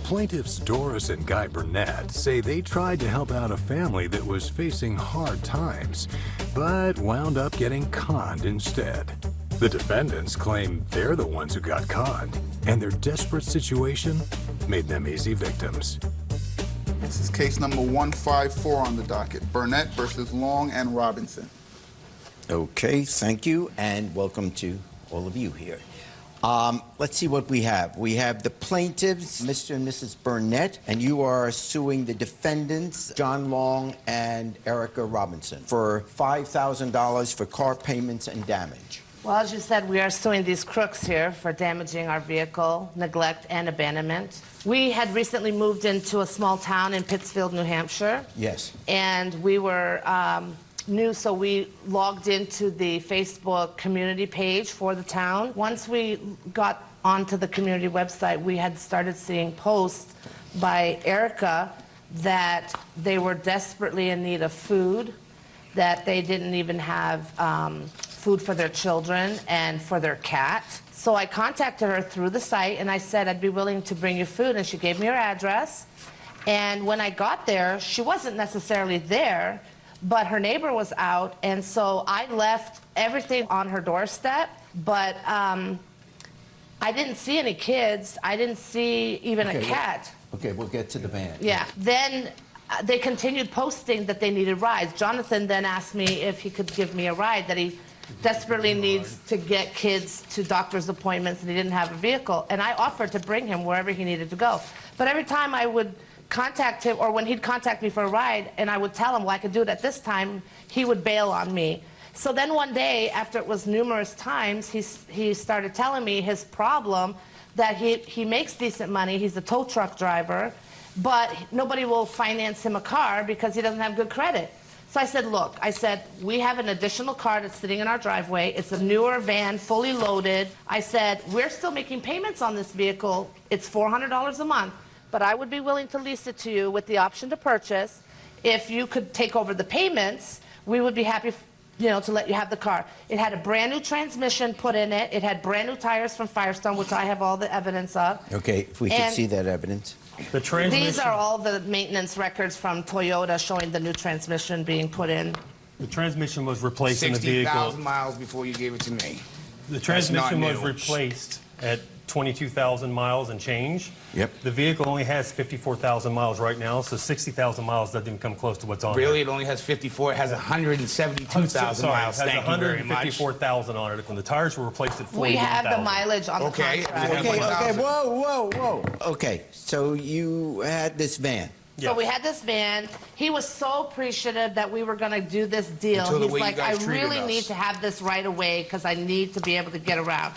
Plaintiffs Doris and Guy Burnett say they tried to help out a family that was facing hard times, but wound up getting conned instead. The defendants claim they're the ones who got conned, and their desperate situation made them easy victims. This is case number 154 on the docket, Burnett versus Long and Robinson. Okay, thank you, and welcome to all of you here. Let's see what we have. We have the plaintiffs, Mr. and Mrs. Burnett, and you are suing the defendants, John Long and Erica Robinson, for $5,000 for car payments and damage. Well, as you said, we are suing these crooks here for damaging our vehicle, neglect, and abandonment. We had recently moved into a small town in Pittsfield, New Hampshire. Yes. And we were new, so we logged into the Facebook community page for the town. Once we got onto the community website, we had started seeing posts by Erica that they were desperately in need of food, that they didn't even have food for their children and for their cat. So I contacted her through the site and I said I'd be willing to bring you food, and she gave me her address. And when I got there, she wasn't necessarily there, but her neighbor was out, and so I left everything on her doorstep, but I didn't see any kids. I didn't see even a cat. Okay, we'll get to the van. Yeah. Then they continued posting that they needed rides. Jonathan then asked me if he could give me a ride, that he desperately needs to get kids to doctor's appointments and he didn't have a vehicle. And I offered to bring him wherever he needed to go. But every time I would contact him, or when he'd contact me for a ride and I would tell him, well, I could do it at this time, he would bail on me. So then one day, after it was numerous times, he started telling me his problem, that he makes decent money, he's a tow truck driver, but nobody will finance him a car because he doesn't have good credit. So I said, look, we have an additional car that's sitting in our driveway. It's a newer van, fully loaded. I said, we're still making payments on this vehicle. It's $400 a month, but I would be willing to lease it to you with the option to purchase. If you could take over the payments, we would be happy, to let you have the car. It had a brand new transmission put in it. It had brand new tires from Firestone, which I have all the evidence of. Okay, if we could see that evidence. The transmission. These are all the maintenance records from Toyota showing the new transmission being put in. The transmission was replaced in the vehicle. 60,000 miles before you gave it to me. The transmission was replaced at 22,000 miles and change. Yep. The vehicle only has 54,000 miles right now, so 60,000 miles doesn't even come close to what's on Really? there. It only has 54? It has 172,000 miles. It has Thank you very much. 154,000 on it. When the tires were replaced at 41,000. We have the mileage on the contract. Okay, whoa. Okay, so you had this van. So we had this van. He was so appreciative that we were going to do this deal. He's like, I really need to have this right away because I need to be able to get around.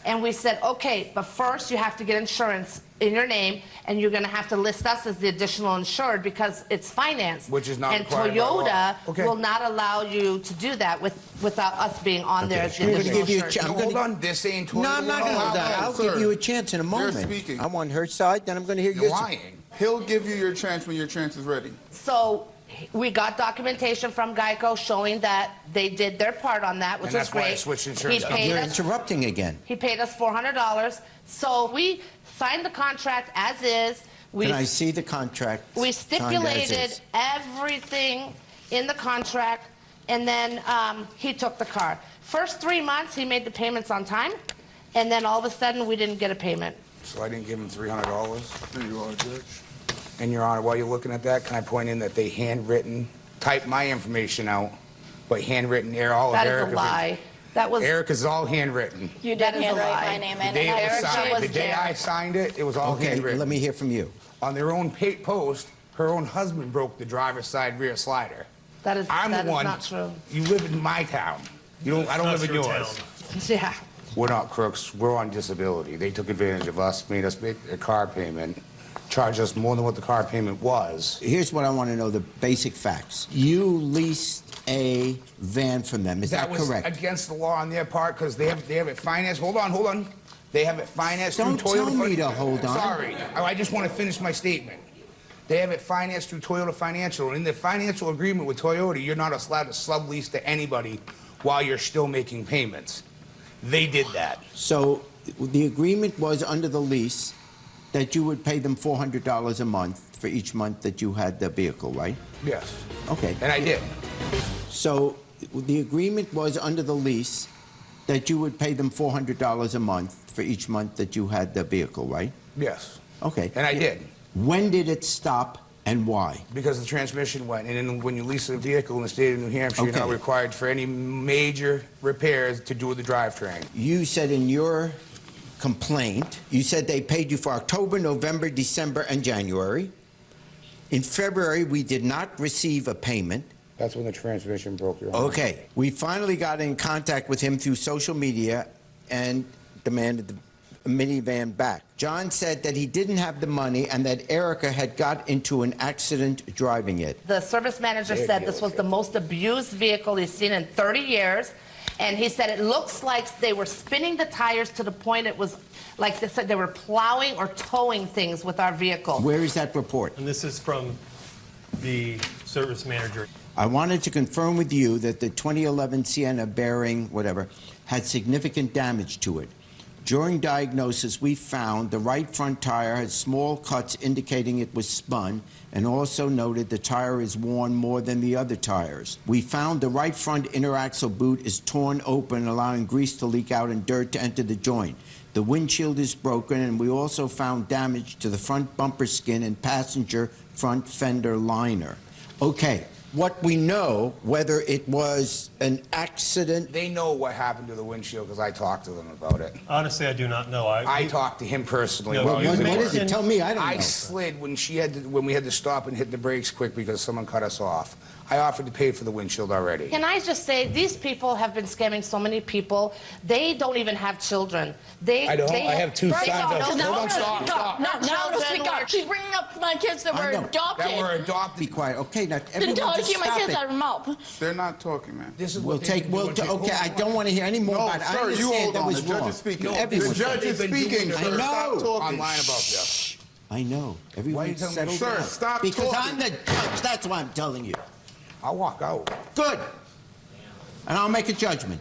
And we said, okay, but first you have to get insurance in your name, and you're going to have to list us as the additional insured because it's financed. Which is not and required by law. Toyota will not allow you to do that without us being on there as the I'm additional gonna give you a insured. chance. Hold on, they're saying Toyota. No, I'm not going to hold that. I'll give you a chance in a moment. You're speaking. I'm on her side, then I'm going to hear You're yours. lying. He'll give you your chance when your chance is ready. So we got documentation from Geico showing that they did their part on that, which And was that's why I great. switched insurance You're interrupting again. He paid us $400. So we signed the contract as is. Can I see the contract? We signed as stipulated is? everything in the contract, and then he took the car. First 3 months, he made the payments on time, and then all of a sudden, we didn't get a payment. So I didn't give him $300? There you are, Judge. And, Your Honor, while you're looking at that, can I point in that they handwritten, typed my information out, but handwritten there, all of That is Erica's. a lie. That was Erica's all handwritten. You That did is a handwrite lie. my name in, The day, and it was Erica signed, was the day there. I signed it, it was all Okay, handwritten. let me hear from you. On their own post, her own husband broke the driver's side rear slider. that is I'm that the is one. not true. You live in my town. I don't That's live in your yours. town. Yeah. We're not crooks. We're on disability. They took advantage of us, made us make a car payment, charged us more than what the car payment was. Here's what I want to know, the basic facts. You leased a van from them, is that correct? That was against the law on their part because they have it financed. Hold on. They have it financed Don't through Toyota. tell me to hold on. Sorry. I just want to finish my statement. They have it financed through Toyota Financial. In the financial agreement with Toyota, you're not allowed to sublease to anybody while you're still making payments. They did that. So the agreement was under the lease that you would pay them $400 a month for each month that you had the vehicle, right? Yes. Okay. And I did. So the agreement was under the lease that you would pay them $400 a month for each month that you had the vehicle, right? Yes. Okay. And I did. When did it stop and why? Because the transmission went. And then when you lease a vehicle in the state of New Hampshire, you're not required for any major repairs to do with the drivetrain. You said in your complaint, you said they paid you for October, November, December, and January. In February, we did not receive a payment. That's when the transmission broke, Your Honor. Okay. We finally got in contact with him through social media and demanded the minivan back. John said that he didn't have the money and that Erica had got into an accident driving it. The service manager said this was the most abused vehicle he's seen in 30 years. And he said it looks like they were spinning the tires to the point it was like they said they were plowing or towing things with our vehicle. Where is that report? And this is from the service manager. I wanted to confirm with you that the 2011 Sienna bearing, whatever, had significant damage to it. During diagnosis, we found the right front tire had small cuts indicating it was spun, and also noted the tire is worn more than the other tires. We found the right front inner axle boot is torn open, allowing grease to leak out and dirt to enter the joint. The windshield is broken, and we also found damage to the front bumper skin and passenger front fender liner. Okay. What we know, whether it was an accident. They know what happened to the windshield because I talked to them about it. Honestly, I do not know. I talked to him personally. No, about what it. What is it? Tell me. I don't know. I slid when when we had to stop and hit the brakes quick because someone cut us off. I offered to pay for the windshield already. Can I just say, these people have been scamming so many people. They don't even have children. I don't. I have two sons. Hold on, stop. No, speak up. She's bringing up my kids that were adopted. That were adopted. Be quiet. Okay, now Didn't everyone tell her to just keep my stop kids it. out of her mouth. They're not talking, man. This is We'll what take. Okay, I don't want to hear any more No, about it. I sir, you understand hold that on. was The judge wrong. is speaking. Everyone. The judge is speaking, I sir. know. Stop talking. online about this. I know. Everyone you telling me, settle sir, down. stop Because talking. I'm the judge. That's why I'm telling you. I'll walk out. Good. And I'll make a judgment.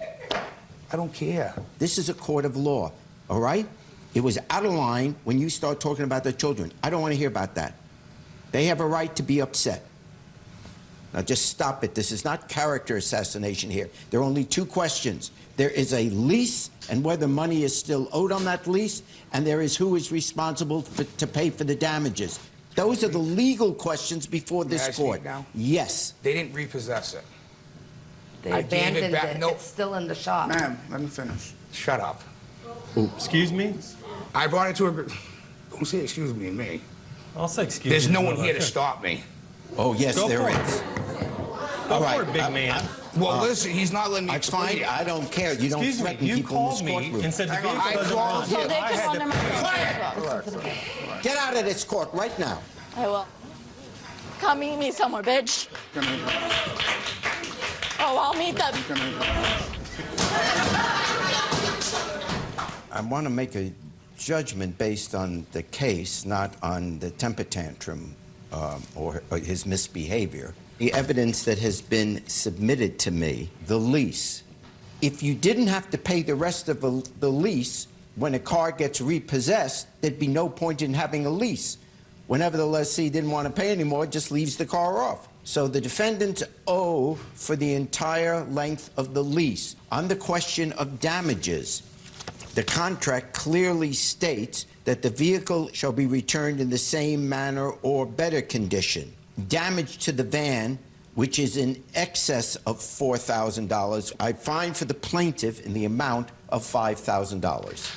I don't care. This is a court of law, all right? It was out of line when you start talking about the children. I don't want to hear about that. They have a right to be upset. Now just stop it. This is not character assassination here. There are only two questions. There is a lease and whether money is still owed on that lease, and there is who is responsible to pay for the damages. Those are the legal questions before this May I speak court. now? Yes. They didn't repossess it. They I gave it abandoned back. it. No. It's still in the shop. Ma'am, let me finish. Shut up. Excuse me? I brought it to a. Don't say excuse me to me. I'll say excuse There's me. no one here to stop me. Oh, yes, Go there for it. is. Go All for right, it, big man. Well, listen, he's not letting me It's explain fine. it. I don't care. You don't Excuse me, threaten you people in this called me courtroom. and said the Hang on, vehicle I doesn't called run. you. So they I just had want to- to make Get out of this court right now. I will. Come meet me somewhere, bitch. Oh, I'll meet them. I want to make a judgment based on the case, not on the temper tantrum or his misbehavior. The evidence that has been submitted to me, the lease. If you didn't have to pay the rest of the lease when a car gets repossessed, there'd be no point in having a lease. Whenever the lessee didn't want to pay anymore, it just leaves the car off. So the defendants owe for the entire length of the lease. On the question of damages, the contract clearly states that the vehicle shall be returned in the same manner or better condition. Damage to the van, which is in excess of $4,000, I fine for the plaintiff in the amount of $5,000.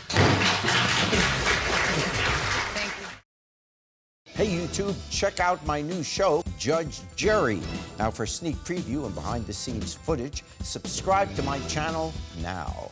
Hey YouTube, check out my new show, Judge Jerry. Now for sneak preview and behind the scenes footage, subscribe to my channel now.